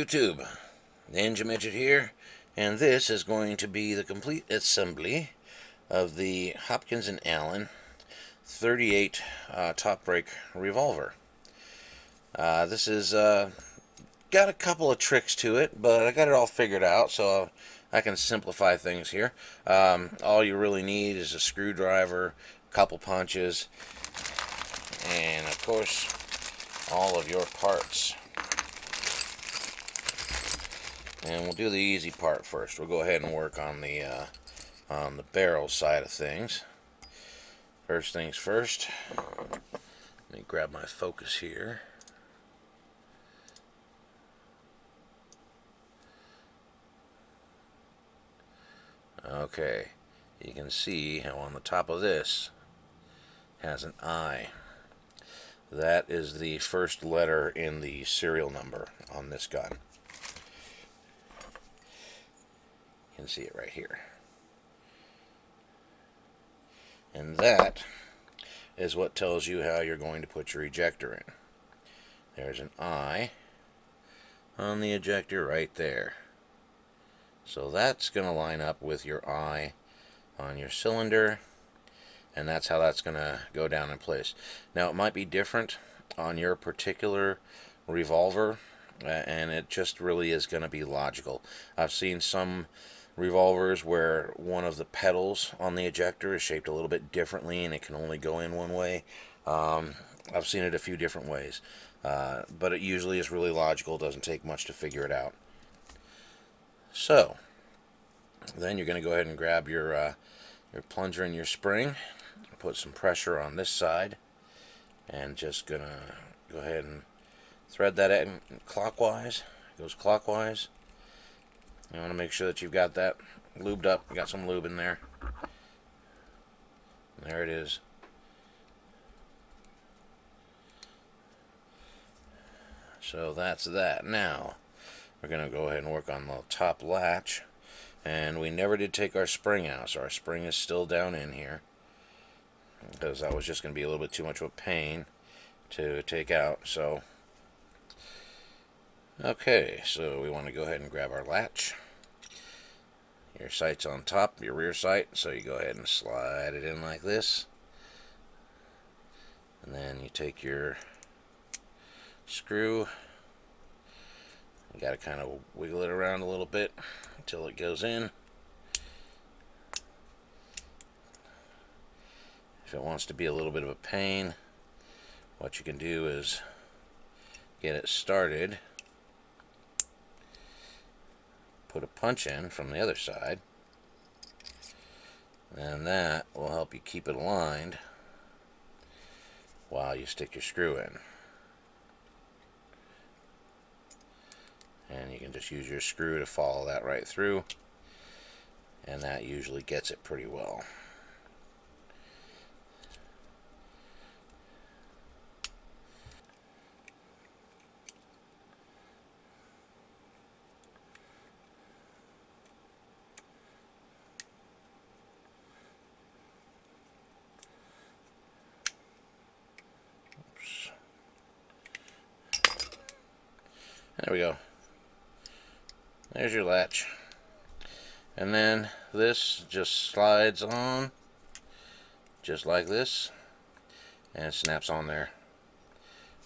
YouTube, Ninja Midget here, and this is going to be the complete assembly of the Hawkins and Allen 38 top brake revolver. This is got a couple of tricks to it, but I got it all figured out, so I can simplify things here. All you really need is a screwdriver, a couple punches, and of course all of your parts. And we'll do the easy part first. We'll go ahead and work on the barrel side of things. First things first, let me grab my focus here. Okay, you can see how on the top of this has an I. That is the first letter in the serial number on this gun. You can see it right here. And that is what tells you how you're going to put your ejector in. There's an I on the ejector right there. So that's going to line up with your I on your cylinder, and that's how that's going to go down in place. Now it might be different on your particular revolver, and it just really is going to be logical. I've seen some revolvers where one of the pedals on the ejector is shaped a little bit differently and it can only go in one way. I've seen it a few different ways, but it usually is really logical. It doesn't take much to figure it out. So then you're going to go ahead and grab your plunger and your spring, put some pressure on this side, and just gonna go ahead and thread that in clockwise. It goes clockwise. You want to make sure that you've got that lubed up. You got some lube in there. There it is. So that's that. Now we're going to go ahead and work on the top latch. And we never did take our spring out, so our spring is still down in here, because that was just going to be a little bit too much of a pain to take out. So okay, so we want to go ahead and grab our latch. Your sight's on top, your rear sight, so you go ahead and slide it in like this. And then you take your screw. You got to kind of wiggle it around a little bit until it goes in. If it wants to be a little bit of a pain, what you can do is get it started, put a punch in from the other side, and that will help you keep it aligned while you stick your screw in. And you can just use your screw to follow that right through, and that usually gets it pretty well. Oops. There we go. There's your latch. And then this just slides on just like this, and it snaps on there.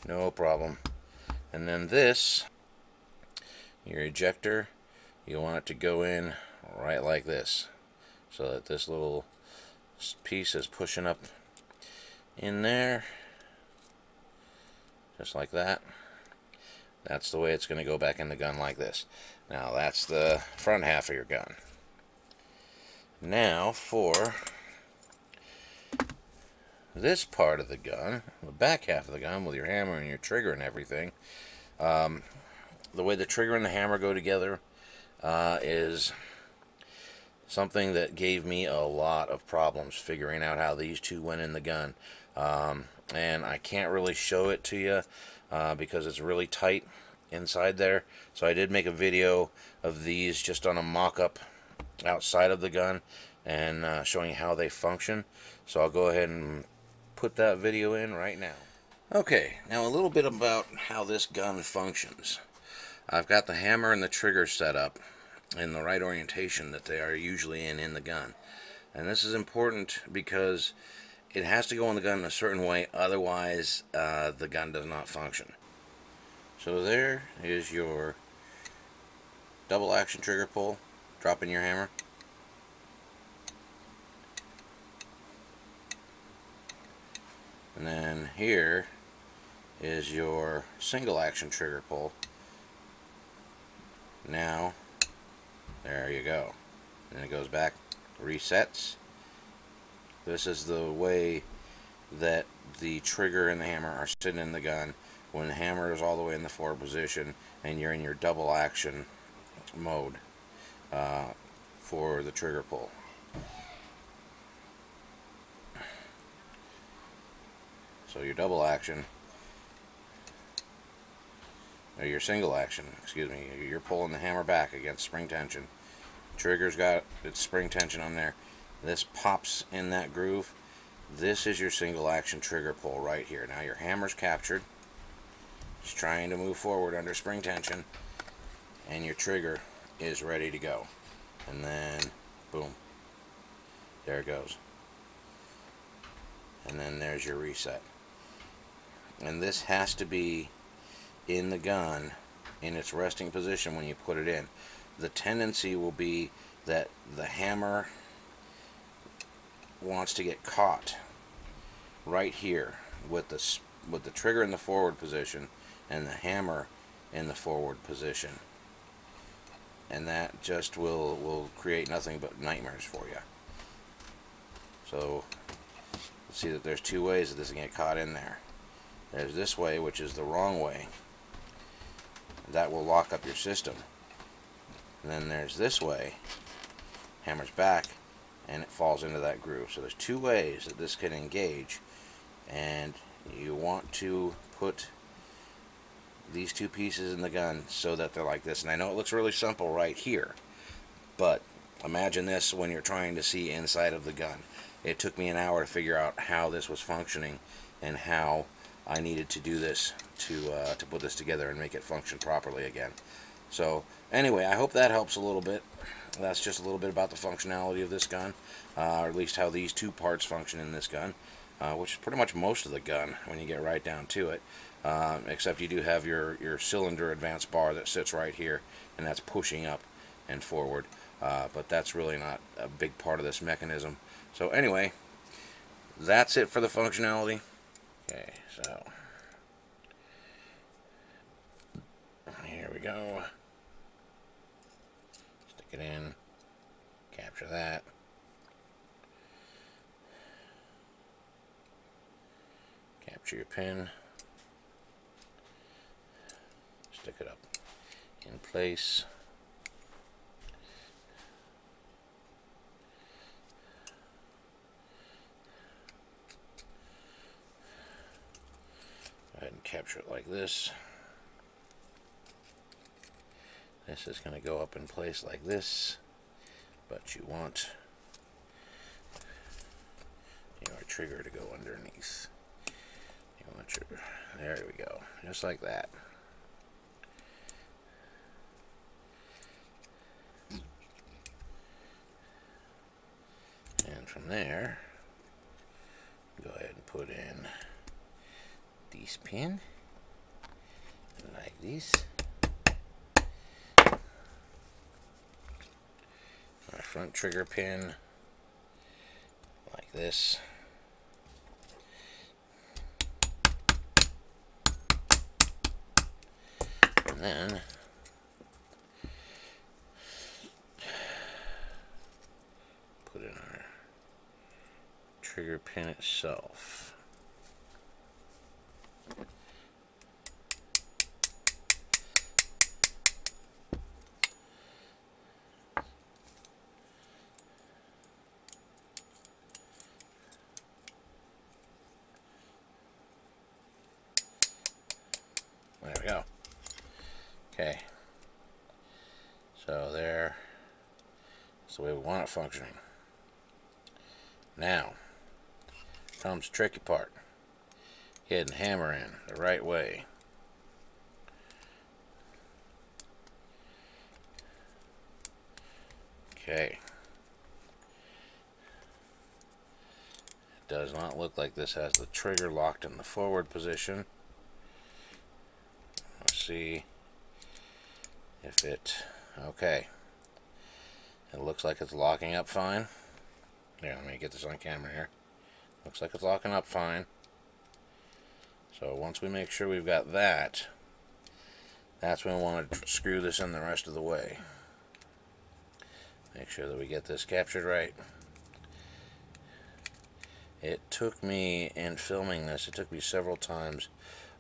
No problem. And then this, your ejector, you want it to go in right like this, so that this little piece is pushing up in there, just like that. That's the way it's going to go back in the gun, like this. Now that's the front half of your gun. Now for this part of the gun, the back half of the gun with your hammer and your trigger and everything, the way the trigger and the hammer go together is something that gave me a lot of problems figuring out how these two went in the gun. And I can't really show it to you because it's really tight inside there. So I did make a video of these just on a mock-up outside of the gun and showing how they function. So I'll go ahead and put that video in right now. Okay, now a little bit about how this gun functions. I've got the hammer and the trigger set up in the right orientation that they are usually in the gun. And this is important because it has to go in the gun in a certain way, otherwise the gun does not function. So there is your double action trigger pull. Drop in your hammer. And then here is your single action trigger pull. Now, there you go. And it goes back, resets. This is the way that the trigger and the hammer are sitting in the gun when the hammer is all the way in the forward position and you're in your double action mode for the trigger pull. So your double action, or your single action, excuse me, you're pulling the hammer back against spring tension. Trigger's got its spring tension on there. This pops in that groove. This is your single action trigger pull right here. Now your hammer's captured. It's trying to move forward under spring tension, and your trigger is ready to go. And then, boom, there it goes. And then there's your reset. And this has to be in the gun in its resting position when you put it in. The tendency will be that the hammer wants to get caught right here with the trigger in the forward position and the hammer in the forward position, and that just will create nothing but nightmares for you. So see that there's two ways that this can get caught in there. There's this way, which is the wrong way. That will lock up your system. And then there's this way, hammer's back, and it falls into that groove. So there's two ways that this can engage, and you want to put these two pieces in the gun so that they're like this. And I know it looks really simple right here, but imagine this when you're trying to see inside of the gun. It took me an hour to figure out how this was functioning and how I needed to do this to put this together and make it function properly again. So anyway, I hope that helps a little bit. That's just a little bit about the functionality of this gun, or at least how these two parts function in this gun, which is pretty much most of the gun when you get right down to it, except you do have your cylinder advance bar that sits right here, and that's pushing up and forward, but that's really not a big part of this mechanism. So anyway, that's it for the functionality. Okay, so here we go. Stick it in, capture that. Capture your pin. Stick it up in place. Go ahead and capture it like this. This is going to go up in place like this, but you want your trigger to go underneath. You want your, there we go, just like that. And from there, go ahead and put in this pin, like this. Our front trigger pin, like this. And then put in our trigger pin itself. There we go. Okay. So there. That's the way we want it functioning. Now comes the tricky part. Getting the hammer in the right way. Okay. It does not look like this has the trigger locked in the forward position. Let's see if it... Okay. It looks like it's locking up fine. Here, let me get this on camera here. Looks like it's locking up fine. So once we make sure we've got that, that's when we want to screw this in the rest of the way. Make sure that we get this captured right. It took me, in filming this, it took me several times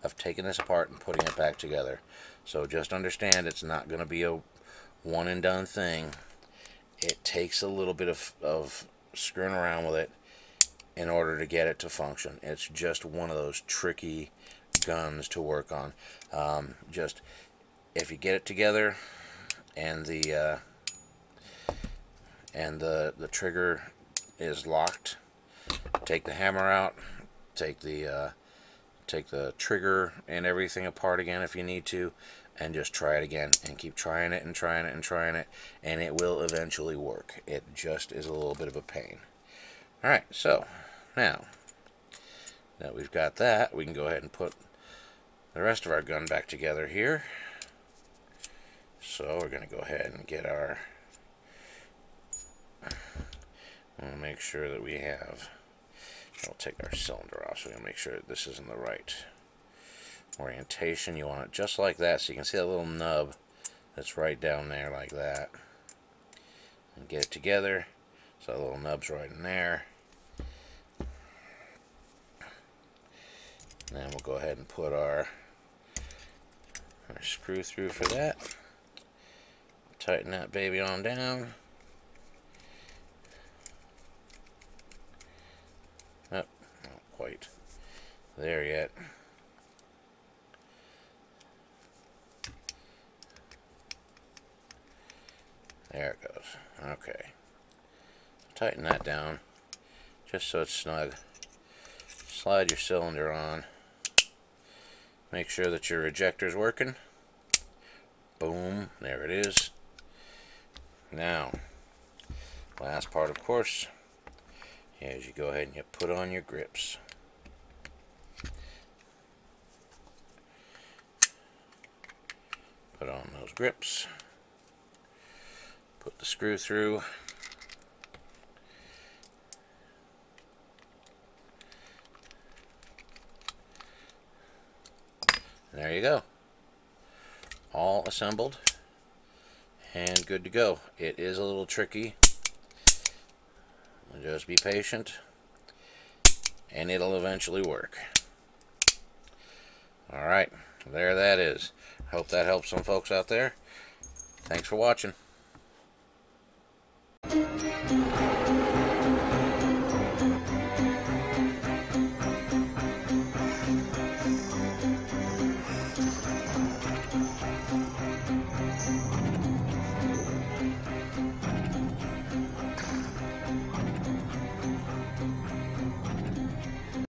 of taking this apart and putting it back together. So just understand it's not going to be a one and done thing. It takes a little bit of screwing around with it in order to get it to function. It's just one of those tricky guns to work on. Just if you get it together and the trigger is locked, take the hammer out, take the trigger and everything apart again if you need to, and just try it again and keep trying it and trying it and trying it, and it will eventually work. It just is a little bit of a pain. Alright, so now that we've got that, we can go ahead and put the rest of our gun back together here. So we're going to go ahead and get our... We'll make sure that we have... We'll take our cylinder off so we can make sure that this is in the right orientation. You want it just like that, so you can see that little nub that's right down there like that. And get it together. So that little nub's right in there. And then we'll go ahead and put our screw through for that. Tighten that baby on down. Oh, not quite there yet. There it goes. Okay. Tighten that down just so it's snug. Slide your cylinder on. Make sure that your ejector's working. Boom. There it is. Now, last part, of course, is you go ahead and you put on your grips. Put on those grips. Put the screw through. And there you go. All assembled and good to go. It is a little tricky. Just be patient and it'll eventually work. Alright, there that is. Hope that helps some folks out there. Thanks for watching.